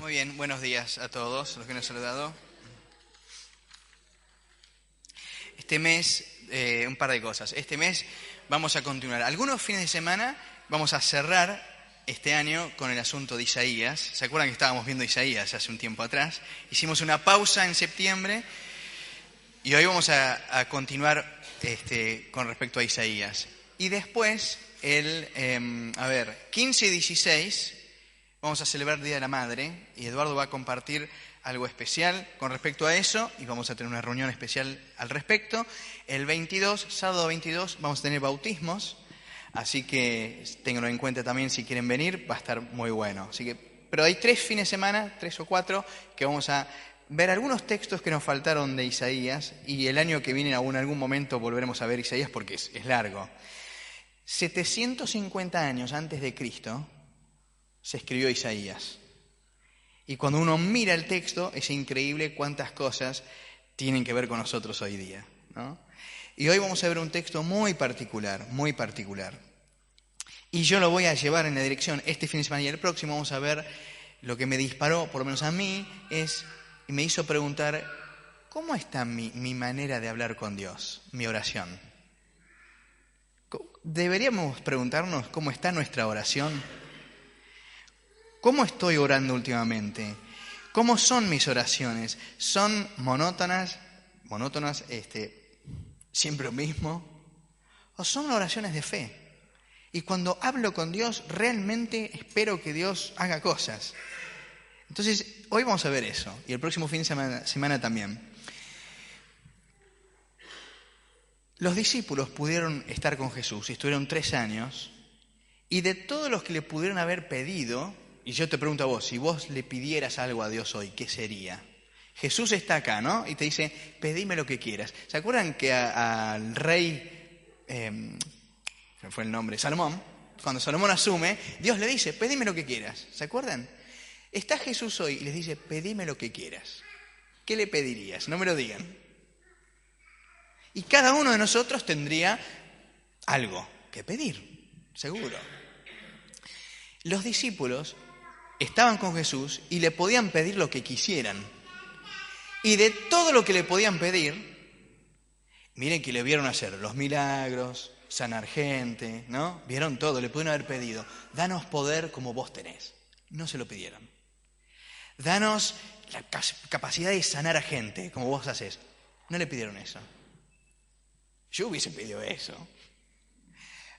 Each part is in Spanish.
Muy bien, buenos días a todos los que nos han saludado. Este mes, un par de cosas. Este mes vamos a continuar. Algunos fines de semana vamos a cerrar este año con el asunto de Isaías. ¿Se acuerdan que estábamos viendo Isaías hace un tiempo atrás? Hicimos una pausa en septiembre y hoy vamos a continuar con respecto a Isaías. Y después, 15 y 16... vamos a celebrar el Día de la Madre y Eduardo va a compartir algo especial con respecto a eso y vamos a tener una reunión especial al respecto. El 22, sábado 22, vamos a tener bautismos, así que ténganlo en cuenta también si quieren venir, va a estar muy bueno. Pero hay 3 fines de semana, 3 o 4, que vamos a ver algunos textos que nos faltaron de Isaías y el año que viene en algún momento volveremos a ver Isaías porque es largo. 750 años antes de Cristo se escribió Isaías. Y cuando uno mira el texto, es increíble cuántas cosas tienen que ver con nosotros hoy día, ¿no? Y hoy vamos a ver un texto muy particular, muy particular. Y yo lo voy a llevar en la dirección, este fin de semana y el próximo, vamos a ver lo que me disparó, por lo menos a mí, y me hizo preguntar, ¿cómo está mi manera de hablar con Dios, mi oración? Deberíamos preguntarnos cómo está nuestra oración. ¿Cómo estoy orando últimamente? ¿Cómo son mis oraciones? ¿Son monótonas, siempre lo mismo? ¿O son oraciones de fe? Y cuando hablo con Dios, realmente espero que Dios haga cosas. Entonces, hoy vamos a ver eso, y el próximo fin de semana también. Los discípulos pudieron estar con Jesús, y estuvieron 3 años, y de todos los que le pudieron haber pedido, y yo te pregunto a vos, si vos le pidieras algo a Dios hoy, ¿qué sería? Jesús está acá, ¿no? Y te dice, pedime lo que quieras. ¿Se acuerdan que al rey, fue el nombre, Salomón, cuando Salomón asume, Dios le dice, pedime lo que quieras? ¿Se acuerdan? Está Jesús hoy y les dice, pedime lo que quieras. ¿Qué le pedirías? No me lo digan. Y cada uno de nosotros tendría algo que pedir, seguro. Los discípulos estaban con Jesús y le podían pedir lo que quisieran. Y de todo lo que le podían pedir, miren que le vieron hacer los milagros, sanar gente, ¿no? Vieron todo, le pudieron haber pedido, danos poder como vos tenés. No se lo pidieron. Danos la capacidad de sanar a gente como vos hacés. No le pidieron eso. Yo hubiese pedido eso.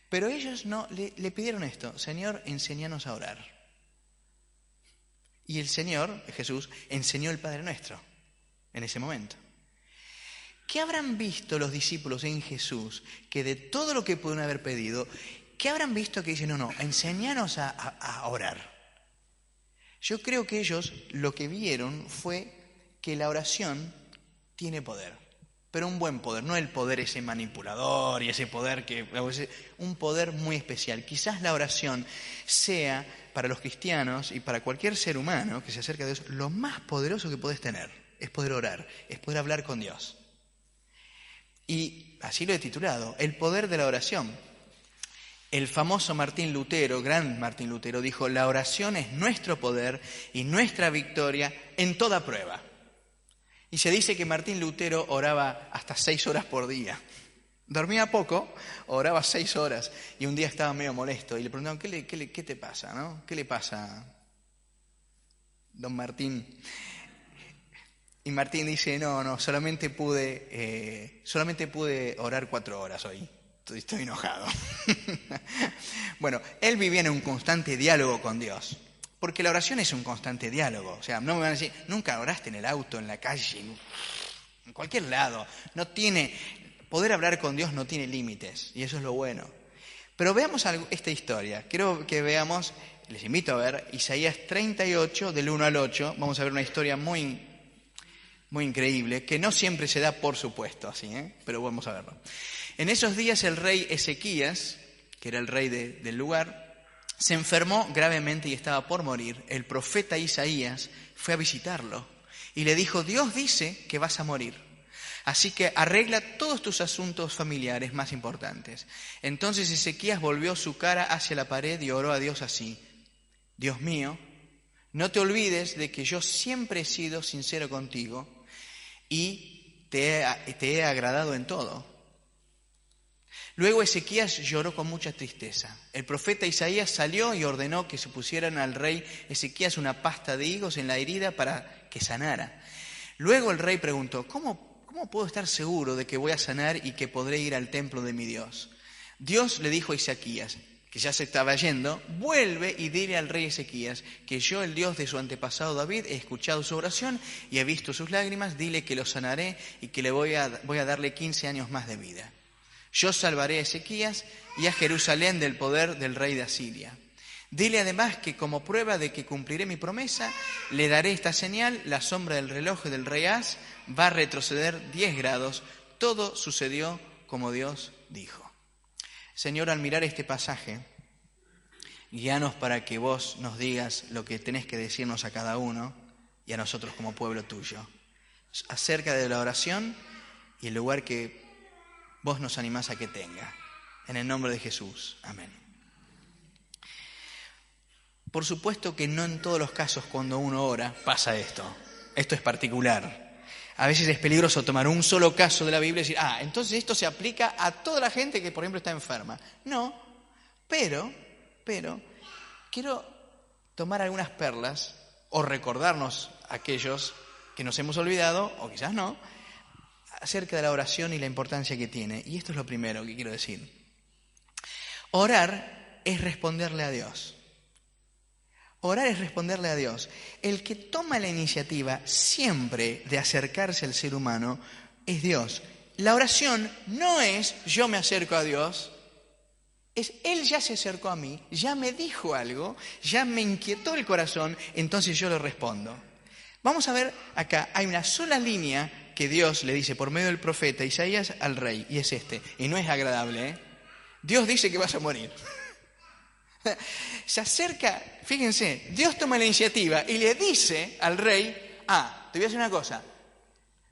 Pero ellos no, le pidieron esto, Señor, enséñanos a orar. Y el Señor, Jesús, enseñó el Padre Nuestro en ese momento. ¿Qué habrán visto los discípulos en Jesús que de todo lo que pudieron haber pedido, qué habrán visto que dicen, no, enséñanos a orar? Yo creo que ellos lo que vieron fue que la oración tiene poder. Pero un buen poder, no el poder ese manipulador y ese poder un poder muy especial. Quizás la oración sea para los cristianos y para cualquier ser humano que se acerca a Dios, lo más poderoso que podés tener es poder orar, es poder hablar con Dios. Y así lo he titulado, el poder de la oración. El famoso Martín Lutero, gran Martín Lutero, dijo, la oración es nuestro poder y nuestra victoria en toda prueba. Y se dice que Martín Lutero oraba hasta 6 horas por día. Dormía poco, oraba 6 horas. Y un día estaba medio molesto y le preguntaron, ¿qué te pasa, no? ¿Qué le pasa, don Martín? Y Martín dice, no, solamente pude orar 4 horas hoy. Estoy enojado. Bueno, él vivía en un constante diálogo con Dios. Porque la oración es un constante diálogo. O sea, no me van a decir, nunca oraste en el auto, en la calle, en cualquier lado. Poder hablar con Dios no tiene límites, y eso es lo bueno. Pero veamos esta historia. Quiero que veamos, les invito a ver, Isaías 38, del 1 al 8. Vamos a ver una historia muy, muy increíble, que no siempre se da por supuesto así, pero vamos a verlo. En esos días el rey Ezequías, que era el rey del lugar, se enfermó gravemente y estaba por morir. El profeta Isaías fue a visitarlo y le dijo, Dios dice que vas a morir, así que arregla todos tus asuntos familiares más importantes. Entonces Ezequías volvió su cara hacia la pared y oró a Dios así, Dios mío, No te olvides de que yo siempre he sido sincero contigo y te he agradado en todo. Luego Ezequías lloró con mucha tristeza. El profeta Isaías salió y ordenó que se pusieran al rey Ezequías una pasta de higos en la herida para que sanara. Luego el rey preguntó, ¿cómo puedo estar seguro de que voy a sanar y que podré ir al templo de mi Dios? Dios le dijo a Ezequías, que ya se estaba yendo, vuelve y dile al rey Ezequías que yo, el Dios de su antepasado David, he escuchado su oración y he visto sus lágrimas, dile que lo sanaré y que le voy a darle 15 años más de vida. Yo salvaré a Ezequías y a Jerusalén del poder del rey de Asiria. Dile además que como prueba de que cumpliré mi promesa, le daré esta señal, la sombra del reloj del rey As va a retroceder 10 grados. Todo sucedió como Dios dijo. Señor, al mirar este pasaje, guíanos para que vos nos digas lo que tenés que decirnos a cada uno y a nosotros como pueblo tuyo, acerca de la oración y el lugar que vos nos animás a que tenga. En el nombre de Jesús. Amén. Por supuesto que no en todos los casos cuando uno ora pasa esto. Esto es particular. A veces es peligroso tomar un solo caso de la Biblia y decir, entonces esto se aplica a toda la gente que, por ejemplo, está enferma. No, pero quiero tomar algunas perlas o recordarnos a aquellos que nos hemos olvidado, o quizás no, acerca de la oración y la importancia que tiene. Y esto es lo primero que quiero decir. Orar es responderle a Dios. Orar es responderle a Dios. El que toma la iniciativa siempre de acercarse al ser humano es Dios. La oración no es yo me acerco a Dios, es Él ya se acercó a mí, ya me dijo algo, ya me inquietó el corazón, entonces yo le respondo. Vamos a ver acá, hay una sola línea que Dios le dice por medio del profeta Isaías al rey, y es y no es agradable, ¿eh? Dios dice que vas a morir. Se acerca, fíjense, Dios toma la iniciativa y le dice al rey, te voy a decir una cosa,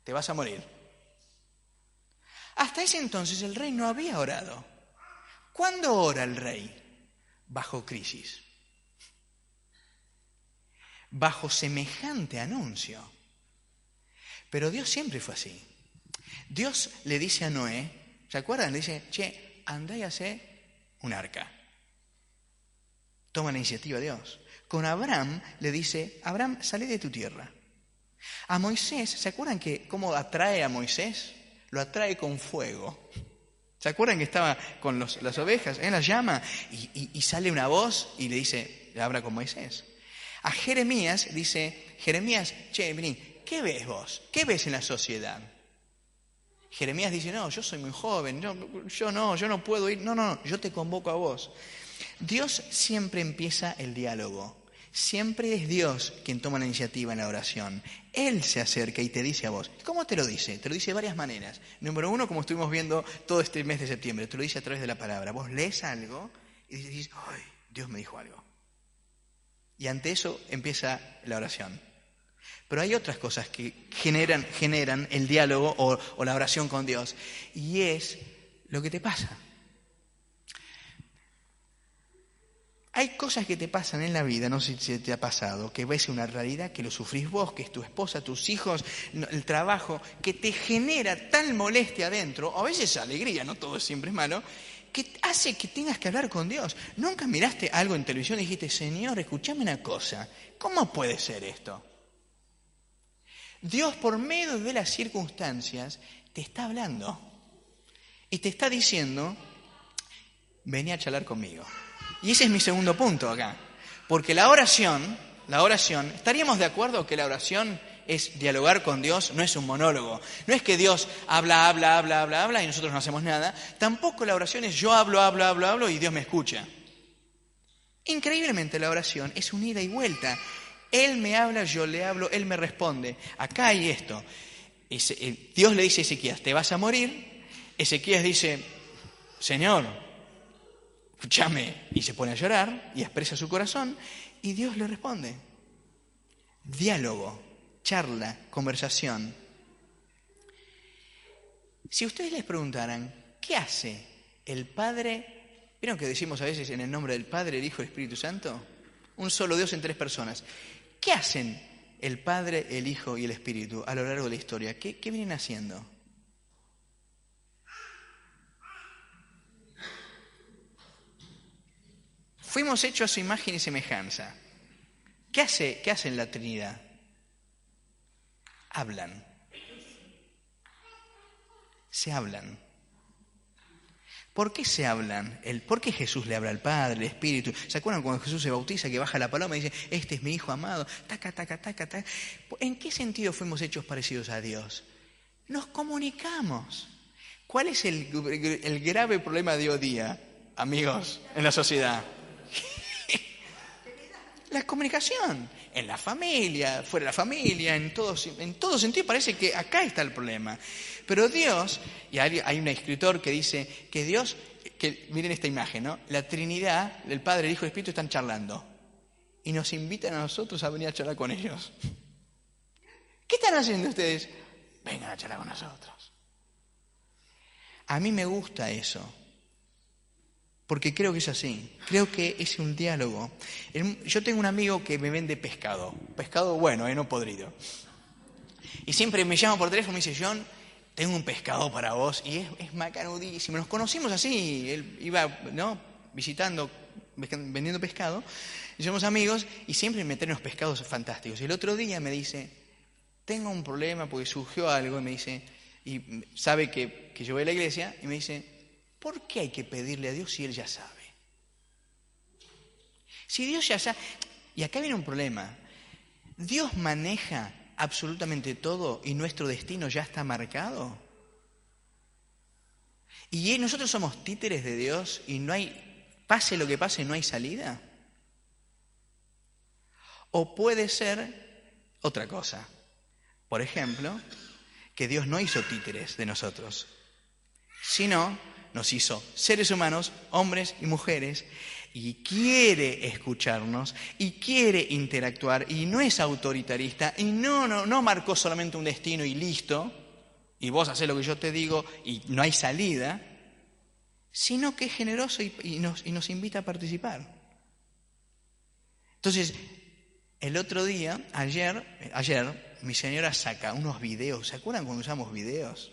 te vas a morir. Hasta ese entonces el rey no había orado. ¿Cuándo ora el rey? Bajo crisis. Bajo semejante anuncio. Pero Dios siempre fue así. Dios le dice a Noé, ¿se acuerdan? Le dice, andá y hacé un arca. Toma la iniciativa Dios. Con Abraham le dice, Abraham, salí de tu tierra. A Moisés, ¿se acuerdan que cómo atrae a Moisés? Lo atrae con fuego. ¿Se acuerdan que estaba con las ovejas? Él las llama y sale una voz y le dice, le habla con Moisés. A Jeremías dice, Jeremías, vení, ¿qué ves vos? ¿Qué ves en la sociedad? Jeremías dice, no, yo soy muy joven, yo no puedo ir, no, yo te convoco a vos. Dios siempre empieza el diálogo, siempre es Dios quien toma la iniciativa en la oración. Él se acerca y te dice a vos. ¿Cómo te lo dice? Te lo dice de varias maneras. Número uno, como estuvimos viendo todo este mes de septiembre, te lo dice a través de la palabra. Vos lees algo y dices, ¡ay, Dios me dijo algo! Y ante eso empieza la oración. Pero hay otras cosas que generan el diálogo o la oración con Dios. Y es lo que te pasa. Hay cosas que te pasan en la vida, no sé si te ha pasado, que ves una realidad, que lo sufrís vos, que es tu esposa, tus hijos, el trabajo, que te genera tal molestia adentro, o a veces alegría, no todo siempre es malo, que hace que tengas que hablar con Dios. ¿Nunca miraste algo en televisión y dijiste, Señor, escúchame una cosa, ¿cómo puede ser esto? Dios, por medio de las circunstancias, te está hablando y te está diciendo, vení a charlar conmigo. Y ese es mi segundo punto acá. Porque la oración, ¿estaríamos de acuerdo que la oración es dialogar con Dios? No es un monólogo. No es que Dios habla y nosotros no hacemos nada. Tampoco la oración es yo hablo y Dios me escucha. Increíblemente la oración es un ida y vuelta. Él me habla, yo le hablo, Él me responde. Acá hay esto. Dios le dice a Ezequías, te vas a morir. Ezequías dice, Señor, escúchame, y se pone a llorar y expresa su corazón y Dios le responde. Diálogo, charla, conversación. Si ustedes les preguntaran, ¿qué hace el Padre? ¿Vieron que decimos a veces en el nombre del Padre, el Hijo y el Espíritu Santo? Un solo Dios en tres personas. ¿Qué hacen el Padre, el Hijo y el Espíritu a lo largo de la historia? ¿Qué vienen haciendo? Fuimos hechos a su imagen y semejanza. ¿Qué hacen la Trinidad? Hablan. Se hablan. ¿Por qué se hablan? ¿Por qué Jesús le habla al Padre, al Espíritu? ¿Se acuerdan cuando Jesús se bautiza, que baja la paloma y dice, este es mi Hijo amado? Taca, taca, taca, taca. ¿En qué sentido fuimos hechos parecidos a Dios? Nos comunicamos. ¿Cuál es el grave problema de hoy día, amigos, en la sociedad? La comunicación. En la familia, fuera de la familia, en todo sentido parece que acá está el problema. Pero Dios, y hay un escritor que dice que Dios, que miren esta imagen, ¿no? La Trinidad, el Padre, el Hijo y el Espíritu están charlando. Y nos invitan a nosotros a venir a charlar con ellos. ¿Qué están haciendo ustedes? Vengan a charlar con nosotros. A mí me gusta eso. Porque creo que es así, creo que es un diálogo. Yo tengo un amigo que me vende pescado bueno, no podrido. Y siempre me llama por teléfono y me dice, John, tengo un pescado para vos. Y es macanudísimo. Nos conocimos así, él iba, ¿no?, visitando, vendiendo pescado. Y somos amigos y siempre me trae unos pescados fantásticos. Y el otro día me dice, tengo un problema porque surgió algo. Y me dice, y sabe que yo voy a la iglesia, y me dice, ¿por qué hay que pedirle a Dios si Él ya sabe? Si Dios ya sabe... Y acá viene un problema. ¿Dios maneja absolutamente todo y nuestro destino ya está marcado? ¿Y nosotros somos títeres de Dios y no hay, pase lo que pase, no hay salida? ¿O puede ser otra cosa? Por ejemplo, que Dios no hizo títeres de nosotros, sino nos hizo seres humanos, hombres y mujeres, y quiere escucharnos, y quiere interactuar, y no es autoritarista, y no marcó solamente un destino y listo, y vos hacés lo que yo te digo, y no hay salida, sino que es generoso y nos invita a participar. Entonces, el otro día, ayer, mi señora saca unos videos. ¿Se acuerdan cuando usamos videos?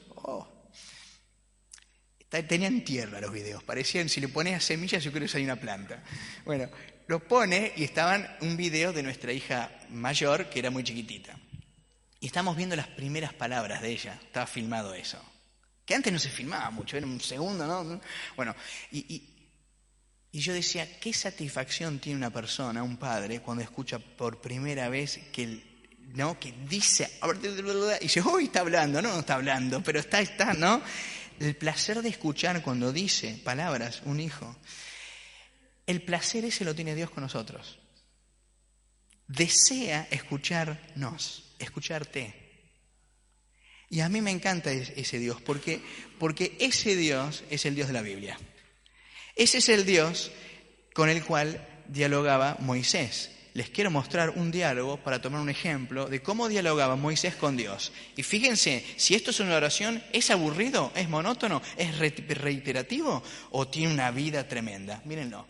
Tenían tierra los videos, parecían, si le ponías semillas yo creo que salía una planta. Bueno, los pone y estaban un video de nuestra hija mayor, que era muy chiquitita. Y estamos viendo las primeras palabras de ella, estaba filmado eso. Que antes no se filmaba mucho, era un segundo, ¿no? Bueno, y yo decía, ¿qué satisfacción tiene una persona, un padre, cuando escucha por primera vez que dice, y dice, uy, está hablando, no está hablando, pero está, ¿no? El placer de escuchar cuando dice palabras, un hijo. El placer ese lo tiene Dios con nosotros. Desea escucharnos, escucharte. Y a mí me encanta ese Dios, porque ese Dios es el Dios de la Biblia. Ese es el Dios con el cual dialogaba Moisés. Les quiero mostrar un diálogo para tomar un ejemplo de cómo dialogaba Moisés con Dios. Y fíjense, si esto es una oración, ¿es aburrido? ¿Es monótono? ¿Es reiterativo? ¿O tiene una vida tremenda? Mírenlo.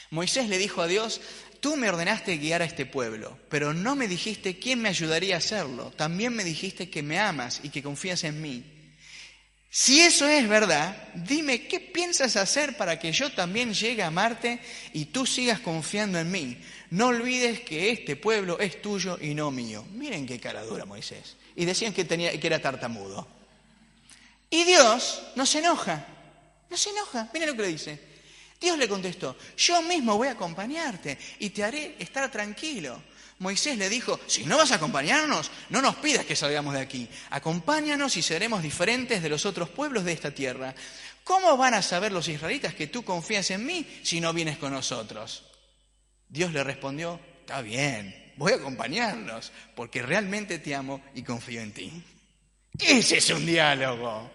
Moisés le dijo a Dios, tú me ordenaste guiar a este pueblo, pero no me dijiste quién me ayudaría a hacerlo. También me dijiste que me amas y que confías en mí. Si eso es verdad, dime qué piensas hacer para que yo también llegue a amarte y tú sigas confiando en mí. No olvides que este pueblo es tuyo y no mío. Miren qué cara dura Moisés. Y decían que era tartamudo. Y Dios no se enoja. Miren lo que le dice. Dios le contestó, yo mismo voy a acompañarte y te haré estar tranquilo. Moisés le dijo, si no vas a acompañarnos, no nos pidas que salgamos de aquí. Acompáñanos y seremos diferentes de los otros pueblos de esta tierra. ¿Cómo van a saber los israelitas que tú confías en mí si no vienes con nosotros? Dios le respondió, está bien, voy a acompañarlos porque realmente te amo y confío en ti. Ese es un diálogo.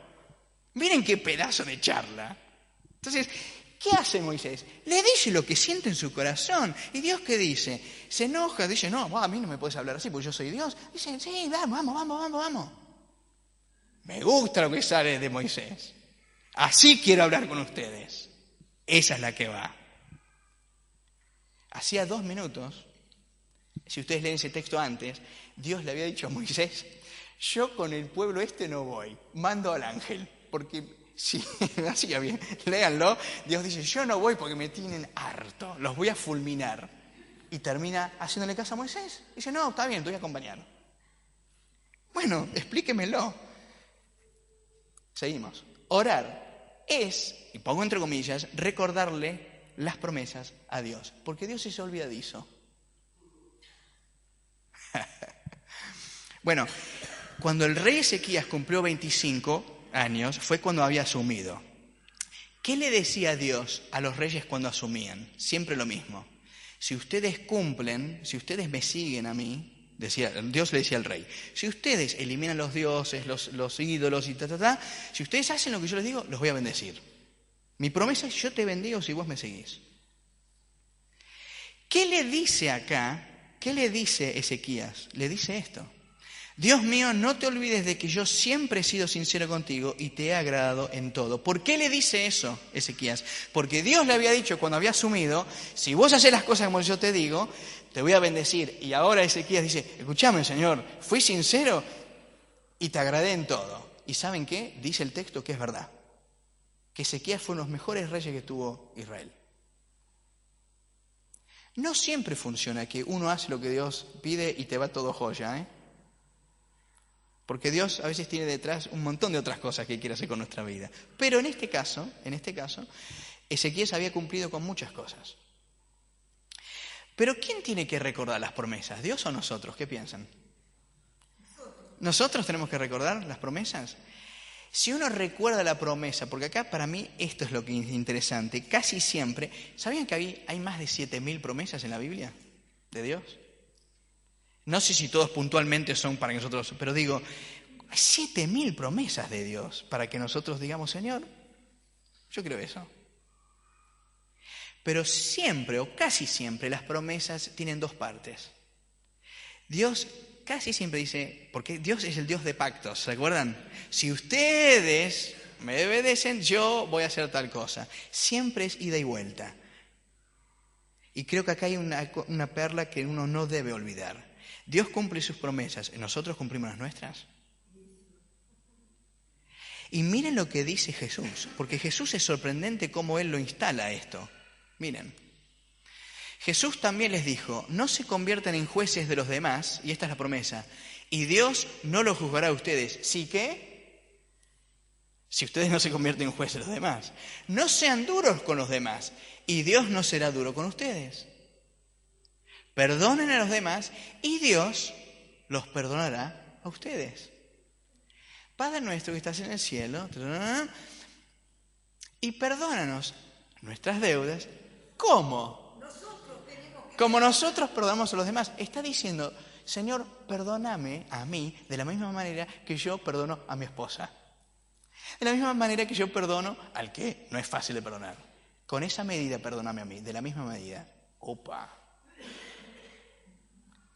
Miren qué pedazo de charla. Entonces, ¿qué hace Moisés? Le dice lo que siente en su corazón. ¿Y Dios qué dice? Se enoja, dice, no, a mí no me puedes hablar así porque yo soy Dios. Dice, sí, vamos. Me gusta lo que sale de Moisés. Así quiero hablar con ustedes. Esa es la que va. Hacía 2 minutos si ustedes leen ese texto antes, Dios le había dicho a Moisés, yo con el pueblo no voy, mando al ángel, porque sí, así ya bien, léanlo, Dios dice, yo no voy porque me tienen harto, los voy a fulminar. Y termina haciéndole caso a Moisés. Dice, no, está bien, te voy a acompañar. Bueno, explíquemelo. Seguimos. Orar es, y pongo entre comillas, recordarle las promesas a Dios, porque Dios es olvidadizo. Bueno, cuando el rey Ezequías cumplió 25 años, fue cuando había asumido. ¿Qué le decía Dios a los reyes cuando asumían? Siempre lo mismo. Si ustedes cumplen, si ustedes me siguen a mí, Dios le decía al rey, si ustedes eliminan los dioses, los ídolos y si ustedes hacen lo que yo les digo, los voy a bendecir. Mi promesa es yo te bendigo si vos me seguís. ¿Qué le dice acá? ¿Qué le dice Ezequías? Le dice esto. Dios mío, no te olvides de que yo siempre he sido sincero contigo y te he agradado en todo. ¿Por qué le dice eso, Ezequías? Porque Dios le había dicho cuando había asumido, si vos haces las cosas como yo te digo, te voy a bendecir. Y ahora Ezequías dice, escúchame, Señor, fui sincero y te agradé en todo. ¿Y saben qué? Dice el texto que es verdad. Que Ezequías fue uno de los mejores reyes que tuvo Israel. No siempre funciona que uno hace lo que Dios pide y te va todo joya, ¿eh? Porque Dios a veces tiene detrás un montón de otras cosas que quiere hacer con nuestra vida. Pero en este caso, Ezequías había cumplido con muchas cosas. Pero ¿quién tiene que recordar las promesas? ¿Dios o nosotros? ¿Qué piensan? ¿Nosotros tenemos que recordar las promesas? Si uno recuerda la promesa, porque acá para mí esto es lo que es interesante, casi siempre, ¿sabían que hay más de 7.000 promesas en la Biblia de Dios? No sé si todos puntualmente son para nosotros, pero digo, hay 7.000 promesas de Dios para que nosotros digamos, Señor, yo creo eso. Pero siempre o casi siempre las promesas tienen dos partes. Dios casi siempre dice, porque Dios es el Dios de pactos, ¿se acuerdan? Si ustedes me obedecen, yo voy a hacer tal cosa. Siempre es ida y vuelta. Y creo que acá hay una perla que uno no debe olvidar. Dios cumple sus promesas, ¿y nosotros cumplimos las nuestras? Y miren lo que dice Jesús, porque Jesús es sorprendente cómo Él lo instala esto. Miren, Jesús también les dijo, no se conviertan en jueces de los demás, y esta es la promesa, y Dios no los juzgará a ustedes. ¿Sí qué? Si ustedes no se convierten en jueces de los demás. No sean duros con los demás, y Dios no será duro con ustedes. Perdonen a los demás y Dios los perdonará a ustedes. Padre nuestro que estás en el cielo, y perdónanos nuestras deudas. ¿Cómo? Como nosotros perdonamos a los demás. Está diciendo, Señor, perdóname a mí de la misma manera que yo perdono a mi esposa. De la misma manera que yo perdono al que no es fácil de perdonar. Con esa medida perdóname a mí, de la misma medida. Opa.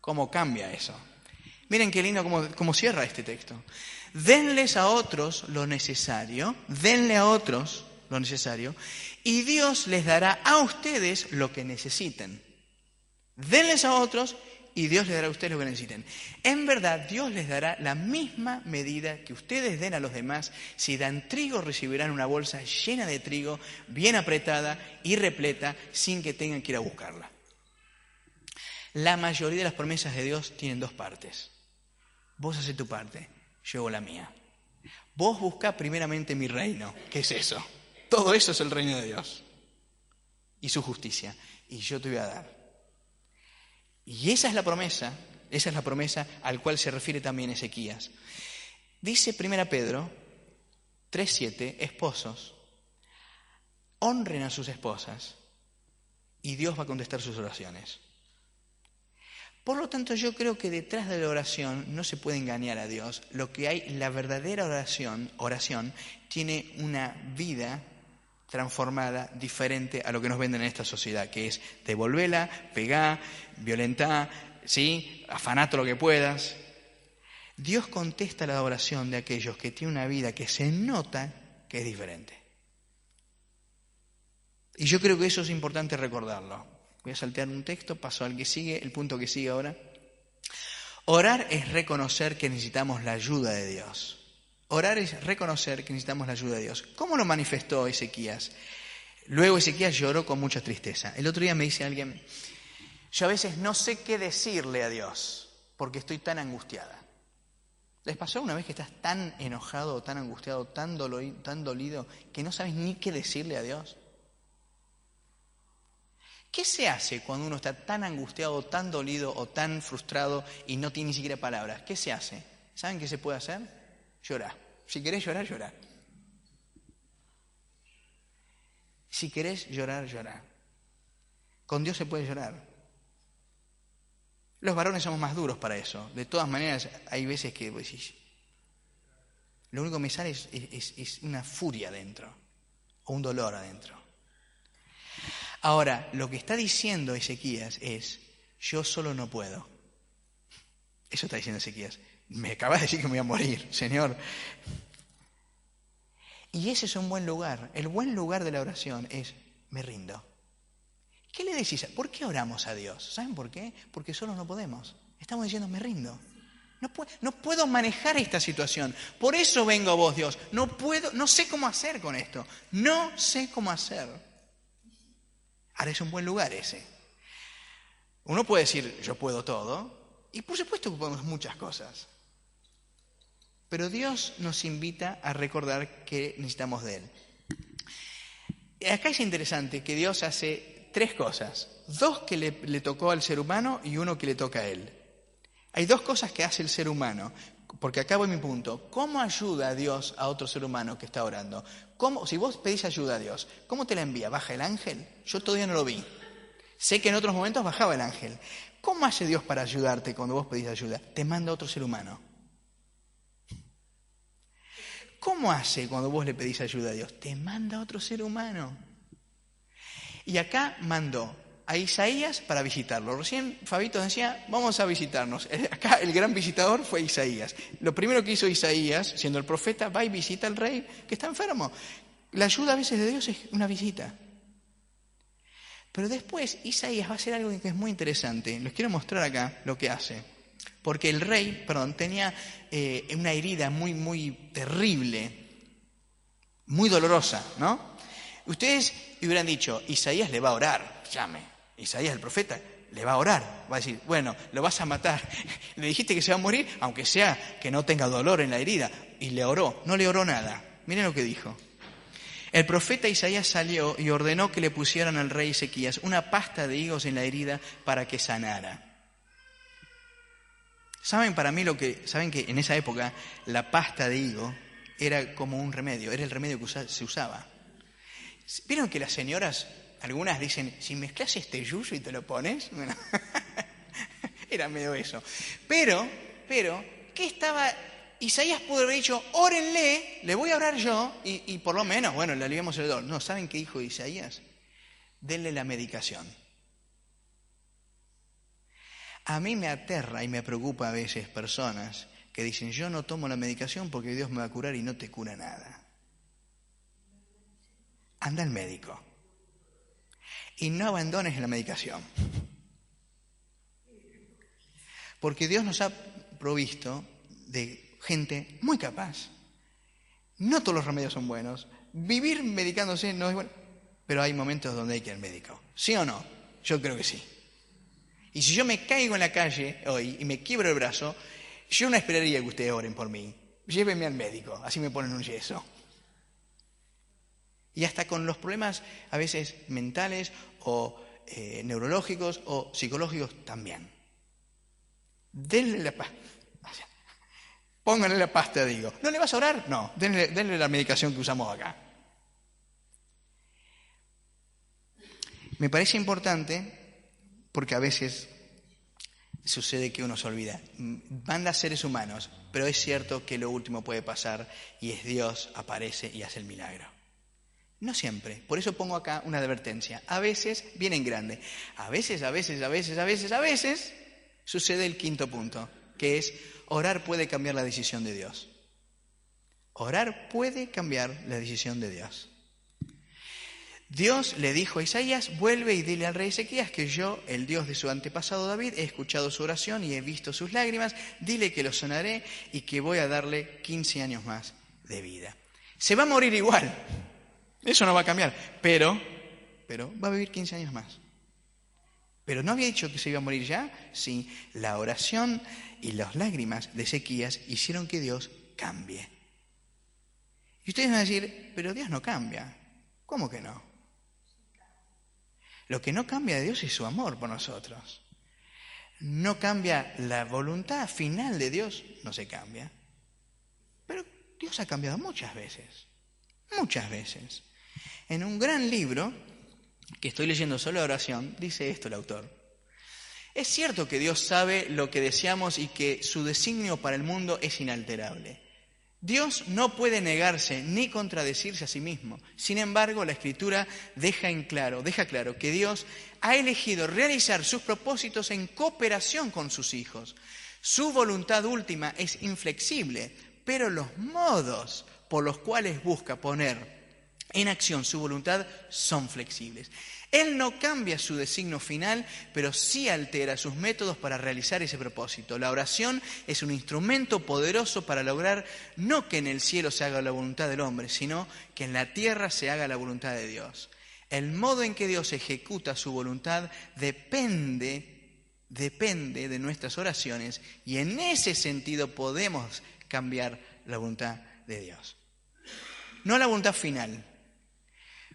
¿Cómo cambia eso? Miren qué lindo cómo cierra este texto. Denles a otros lo necesario, y Dios les dará a ustedes lo que necesiten. Denles a otros y Dios les dará a ustedes lo que necesiten. En verdad, Dios les dará la misma medida que ustedes den a los demás. Si dan trigo, recibirán una bolsa llena de trigo, bien apretada y repleta, sin que tengan que ir a buscarla. La mayoría de las promesas de Dios tienen dos partes. Vos haces tu parte, yo hago la mía. Vos buscá primeramente mi reino. ¿Qué es eso? Todo eso es el reino de Dios. Y su justicia. Y yo te voy a dar. Y esa es la promesa al cual se refiere también Ezequías. Dice 1 Pedro 3:7, esposos, honren a sus esposas y Dios va a contestar sus oraciones. Por lo tanto, yo creo que detrás de la oración no se puede engañar a Dios. Lo que hay, la verdadera oración tiene una vida transformada, diferente a lo que nos venden en esta sociedad, que es devolvela, pegá, violentá, ¿sí? Afaná todo lo que puedas. Dios contesta la oración de aquellos que tienen una vida que se nota que es diferente. Y yo creo que eso es importante recordarlo. Voy a saltear un texto, paso al que sigue, el punto que sigue ahora. Orar es reconocer que necesitamos la ayuda de Dios. Orar es reconocer que necesitamos la ayuda de Dios. ¿Cómo lo manifestó Ezequías? Luego Ezequías lloró con mucha tristeza. El otro día me dice alguien, yo a veces no sé qué decirle a Dios porque estoy tan angustiada. ¿Les pasó una vez que estás tan enojado, tan angustiado, tan dolido, que no sabes ni qué decirle a Dios? ¿Qué se hace cuando uno está tan angustiado, tan dolido o tan frustrado y no tiene ni siquiera palabras? ¿Qué se hace? ¿Saben qué se puede hacer? Llorar. Si querés llorar, llorá. Si querés llorar, llorá. Con Dios se puede llorar. Los varones somos más duros para eso. De todas maneras, hay veces que vos decís, lo único que me sale es una furia adentro, o un dolor adentro. Ahora, lo que está diciendo Ezequías es, yo solo no puedo. Eso está diciendo Ezequías. Me acabas de decir que me voy a morir, Señor. Y ese es un buen lugar. El buen lugar de la oración es, me rindo. ¿Qué le decís? ¿Por qué oramos a Dios? ¿Saben por qué? Porque solos no podemos. Estamos diciendo, me rindo. No puedo manejar esta situación. Por eso vengo a vos, Dios. No sé cómo hacer con esto. No sé cómo hacer. Ahora es un buen lugar ese. Uno puede decir, yo puedo todo. Y por supuesto que podemos muchas cosas. Pero Dios nos invita a recordar que necesitamos de Él. Acá es interesante que Dios hace 3 cosas. 2 que le tocó al ser humano y 1 que le toca a Él. Hay 2 cosas que hace el ser humano, porque acá voy mi punto. ¿Cómo ayuda a Dios a otro ser humano que está orando? Si vos pedís ayuda a Dios, ¿cómo te la envía? ¿Baja el ángel? Yo todavía no lo vi. Sé que en otros momentos bajaba el ángel. ¿Cómo hace Dios para ayudarte cuando vos pedís ayuda? Te manda a otro ser humano. ¿Cómo hace cuando vos le pedís ayuda a Dios? Te manda a otro ser humano. Y acá mandó a Isaías para visitarlo. Recién Fabito decía, vamos a visitarnos. Acá el gran visitador fue Isaías. Lo primero que hizo Isaías, siendo el profeta, va y visita al rey que está enfermo. La ayuda a veces de Dios es una visita. Pero después Isaías va a hacer algo que es muy interesante. Les quiero mostrar acá lo que hace. Porque el rey, tenía una herida muy, muy terrible, muy dolorosa, ¿no? Ustedes hubieran dicho, Isaías le va a orar, llame. Isaías, el profeta, le va a orar. Va a decir, bueno, lo vas a matar. Le dijiste que se va a morir, aunque sea que no tenga dolor en la herida. Y le oró. No le oró nada. Miren lo que dijo. El profeta Isaías salió y ordenó que le pusieran al rey Ezequías una pasta de higos en la herida para que sanara. ¿Saben que en esa época la pasta de higo era como un remedio, era el remedio que se usaba? ¿Vieron que las señoras, algunas dicen, si mezclas este yuyo y te lo pones? Bueno, era medio eso. Pero, ¿qué estaba? Isaías pudo haber dicho, órenle, le voy a orar yo, y por lo menos, bueno, le aliviamos el dolor. No, ¿saben qué dijo Isaías? Denle la medicación. A mí me aterra y me preocupa a veces personas que dicen, yo no tomo la medicación porque Dios me va a curar y no te cura nada. Anda al médico y no abandones la medicación. Porque Dios nos ha provisto de gente muy capaz. No todos los remedios son buenos. Vivir medicándose no es bueno. Pero hay momentos donde hay que ir al médico. ¿Sí o no? Yo creo que sí. Y si yo me caigo en la calle hoy y me quiebro el brazo, yo no esperaría que ustedes oren por mí. Llévenme al médico, así me ponen un yeso. Y hasta con los problemas a veces mentales o neurológicos o psicológicos también. Denle la pasta. Pónganle la pasta, digo. ¿No le vas a orar? No, denle la medicación que usamos acá. Me parece importante porque a veces sucede que uno se olvida. Manda seres humanos, pero es cierto que lo último puede pasar y es Dios, aparece y hace el milagro. No siempre. Por eso pongo acá una advertencia. A veces viene en grande. A veces sucede el 5.º punto, que es orar puede cambiar la decisión de Dios. Orar puede cambiar la decisión de Dios. Dios le dijo a Isaías, vuelve y dile al rey Ezequías que yo, el Dios de su antepasado David, he escuchado su oración y he visto sus lágrimas, dile que lo sanaré y que voy a darle 15 años más de vida. Se va a morir igual, eso no va a cambiar, pero va a vivir 15 años más. Pero ¿no había dicho que se iba a morir ya? Sí, la oración y las lágrimas de Ezequías hicieron que Dios cambie. Y ustedes van a decir, pero Dios no cambia. ¿Cómo que no? Lo que no cambia de Dios es su amor por nosotros. No cambia la voluntad final de Dios, no se cambia. Pero Dios ha cambiado muchas veces. Muchas veces. En un gran libro, que estoy leyendo solo oración, dice esto el autor. Es cierto que Dios sabe lo que deseamos y que su designio para el mundo es inalterable. Dios no puede negarse ni contradecirse a sí mismo. Sin embargo, la Escritura deja claro que Dios ha elegido realizar sus propósitos en cooperación con sus hijos. Su voluntad última es inflexible, pero los modos por los cuales busca poner en acción su voluntad son flexibles. Él no cambia su designio final, pero sí altera sus métodos para realizar ese propósito. La oración es un instrumento poderoso para lograr no que en el cielo se haga la voluntad del hombre, sino que en la tierra se haga la voluntad de Dios. El modo en que Dios ejecuta su voluntad depende de nuestras oraciones y en ese sentido podemos cambiar la voluntad de Dios. No la voluntad final,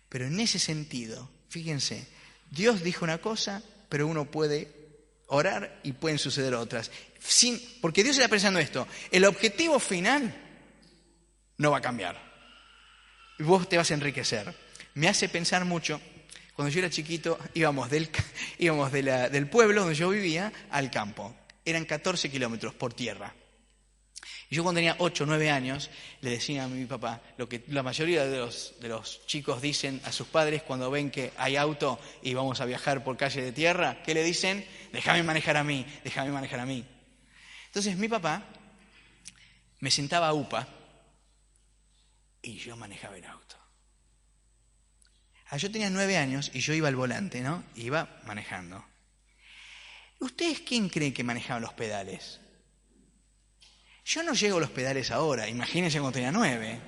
pero en ese sentido, fíjense, Dios dijo una cosa, pero uno puede orar y pueden suceder otras. Porque Dios está pensando esto, el objetivo final no va a cambiar. Y vos te vas a enriquecer. Me hace pensar mucho, cuando yo era chiquito íbamos del pueblo donde yo vivía al campo. Eran 14 kilómetros por tierra. Y yo cuando tenía 8 o 9 años le decía a mi papá lo que la mayoría de los chicos dicen a sus padres cuando ven que hay auto y vamos a viajar por calle de tierra. ¿Qué le dicen? Déjame manejar a mí, déjame manejar a mí. Entonces mi papá me sentaba a UPA y yo manejaba el auto. Yo tenía 9 años y yo iba al volante, ¿no? Iba manejando. ¿Ustedes quién creen que manejaban los pedales? Yo no llego a los pedales ahora, imagínense cuando tenía 9.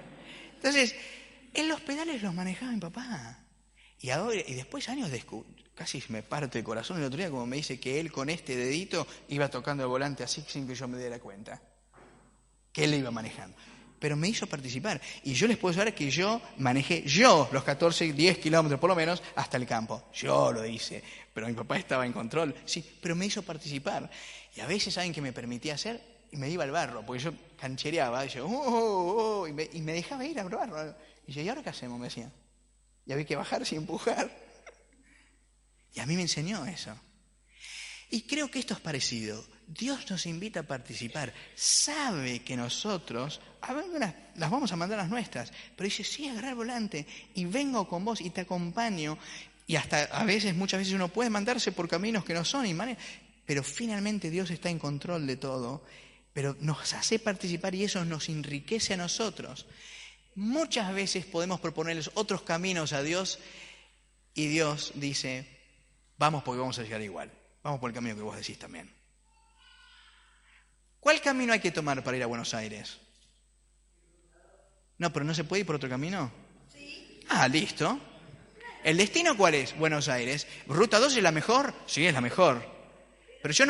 Entonces, en los pedales los manejaba mi papá. Y después años casi me parte el corazón el otro día como me dice que él con este dedito iba tocando el volante así sin que yo me diera cuenta. Que él le iba manejando. Pero me hizo participar. Y yo les puedo saber que yo manejé los 10 kilómetros por lo menos hasta el campo. Yo lo hice, pero mi papá estaba en control. Sí, pero me hizo participar. Y a veces, ¿saben qué me permitía hacer? Y me iba al barro, porque yo canchereaba, y yo, y me dejaba ir al barro. Y yo, ¿y ahora qué hacemos? Me decía. Y había que bajarse y empujar. Y a mí me enseñó eso. Y creo que esto es parecido. Dios nos invita a participar. Sabe que nosotros, las vamos a mandar las nuestras, pero dice, sí, agarrar el volante y vengo con vos y te acompaño. Y hasta muchas veces uno puede mandarse por caminos que no son, pero finalmente Dios está en control de todo. Pero nos hace participar y eso nos enriquece a nosotros. Muchas veces podemos proponerles otros caminos a Dios y Dios dice, vamos porque vamos a llegar igual. Vamos por el camino que vos decís también. ¿Cuál camino hay que tomar para ir a Buenos Aires? No, pero ¿no se puede ir por otro camino? Sí. Listo. ¿El destino cuál es? Buenos Aires. ¿Ruta 2 es la mejor? Sí, es la mejor. Pero yo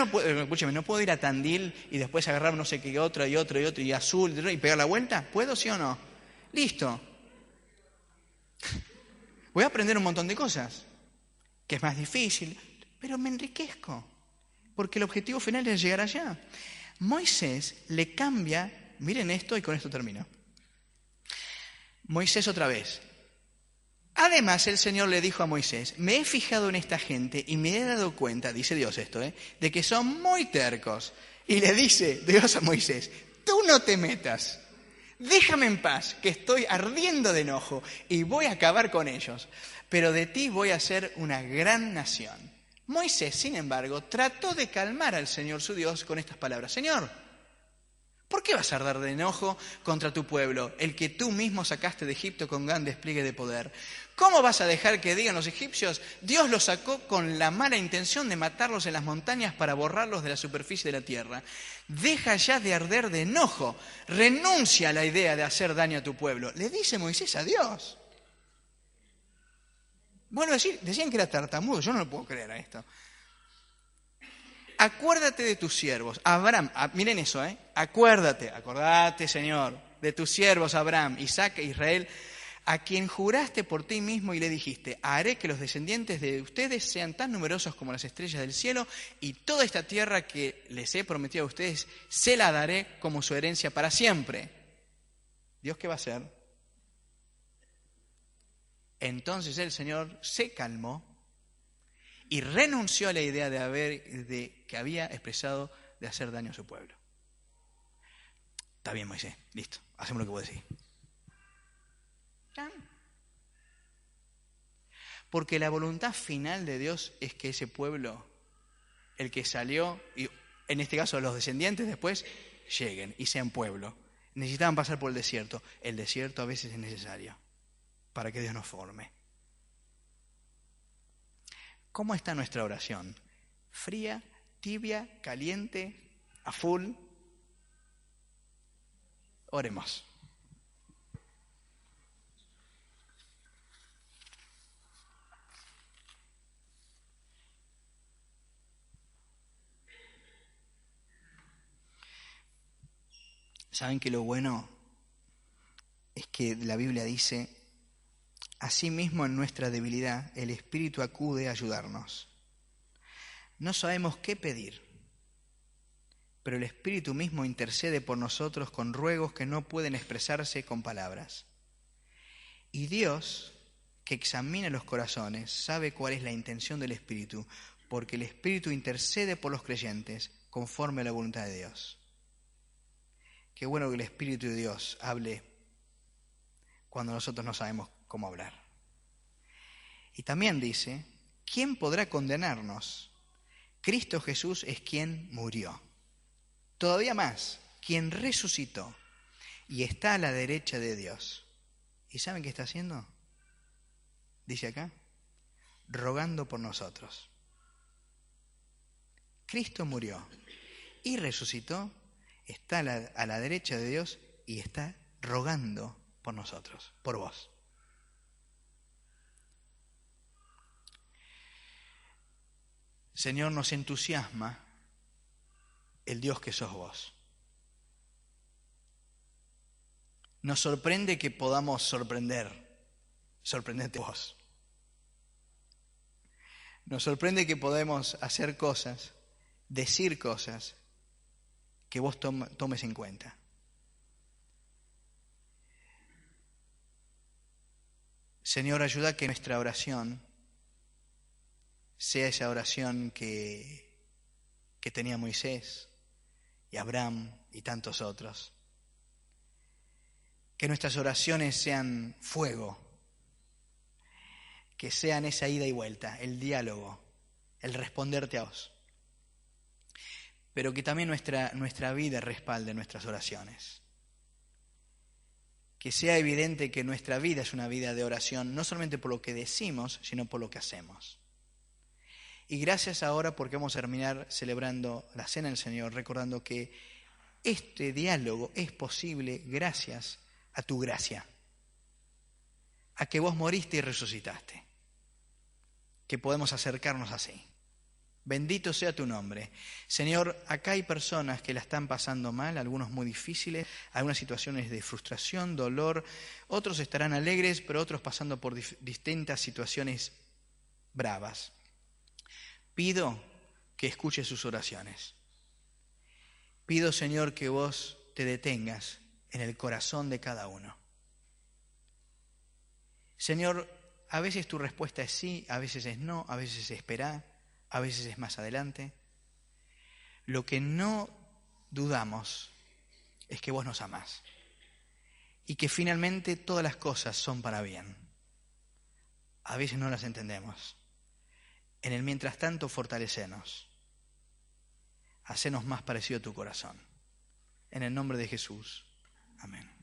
no puedo ir a Tandil y después agarrar no sé qué otra y azul y pegar la vuelta. ¿Puedo, sí o no? Listo. Voy a aprender un montón de cosas, que es más difícil, pero me enriquezco, porque el objetivo final es llegar allá. Moisés le cambia, miren esto y con esto termino. Moisés otra vez. Además, el Señor le dijo a Moisés, me he fijado en esta gente y me he dado cuenta, dice Dios esto, de que son muy tercos. Y le dice Dios a Moisés, tú no te metas, déjame en paz, que estoy ardiendo de enojo y voy a acabar con ellos, pero de ti voy a hacer una gran nación. Moisés, sin embargo, trató de calmar al Señor su Dios con estas palabras, Señor, ¿Por qué vas a arder de enojo contra tu pueblo, el que tú mismo sacaste de Egipto con gran despliegue de poder? ¿Cómo vas a dejar que digan los egipcios, Dios los sacó con la mala intención de matarlos en las montañas para borrarlos de la superficie de la tierra? Deja ya de arder de enojo, renuncia a la idea de hacer daño a tu pueblo. Le dice Moisés a Dios. Bueno, decían que era tartamudo, yo no lo puedo creer a esto. Acuérdate de tus siervos, Abraham, miren eso, acordate, Señor, de tus siervos Abraham, Isaac e Israel, a quien juraste por ti mismo y le dijiste, haré que los descendientes de ustedes sean tan numerosos como las estrellas del cielo, y toda esta tierra que les he prometido a ustedes, se la daré como su herencia para siempre. ¿Dios qué va a hacer? Entonces el Señor se calmó y renunció a la idea que había expresado de hacer daño a su pueblo. Está bien, Moisés, listo, hacemos lo que vos decís. Porque la voluntad final de Dios es que ese pueblo, el que salió, y en este caso los descendientes después, lleguen y sean pueblo. Necesitaban pasar por el desierto. El desierto a veces es necesario para que Dios nos forme. ¿Cómo está nuestra oración? ¿Fría, tibia, caliente, a full? Oremos. ¿Saben que lo bueno es que la Biblia dice, asimismo en nuestra debilidad el Espíritu acude a ayudarnos? No sabemos qué pedir, pero el Espíritu mismo intercede por nosotros con ruegos que no pueden expresarse con palabras. Y Dios, que examina los corazones, sabe cuál es la intención del Espíritu, porque el Espíritu intercede por los creyentes conforme a la voluntad de Dios. Qué bueno que el Espíritu de Dios hable cuando nosotros no sabemos cómo hablar. Y también dice, ¿quién podrá condenarnos? Cristo Jesús es quien murió. Todavía más, quien resucitó y está a la derecha de Dios. ¿Y saben qué está haciendo? Dice acá, rogando por nosotros. Cristo murió y resucitó, está a la derecha de Dios y está rogando por nosotros, por vos. Señor, nos entusiasma el Dios que sos vos. Nos sorprende que podamos sorprenderte vos. Nos sorprende que podamos hacer cosas, decir cosas que vos tomes en cuenta. Señor, ayuda a que nuestra oración sea esa oración que tenía Moisés y Abraham y tantos otros. Que nuestras oraciones sean fuego, que sean esa ida y vuelta, el diálogo, el responderte a vos. Pero que también nuestra vida respalde nuestras oraciones. Que sea evidente que nuestra vida es una vida de oración, no solamente por lo que decimos, sino por lo que hacemos. Y gracias ahora porque vamos a terminar celebrando la Cena del Señor, recordando que este diálogo es posible gracias a tu gracia, a que vos moriste y resucitaste, que podemos acercarnos así. Bendito sea tu nombre. Señor, acá hay personas que la están pasando mal, algunos muy difíciles, algunas situaciones de frustración, dolor, otros estarán alegres, pero otros pasando por distintas situaciones bravas. Pido que escuches sus oraciones. Pido, Señor, que vos te detengas en el corazón de cada uno. Señor, a veces tu respuesta es sí, a veces es no, a veces es esperar, a veces es más adelante. Lo que no dudamos es que vos nos amás y que finalmente todas las cosas son para bien. A veces no las entendemos. En el mientras tanto, fortalecenos. Hacenos más parecido a tu corazón. En el nombre de Jesús. Amén.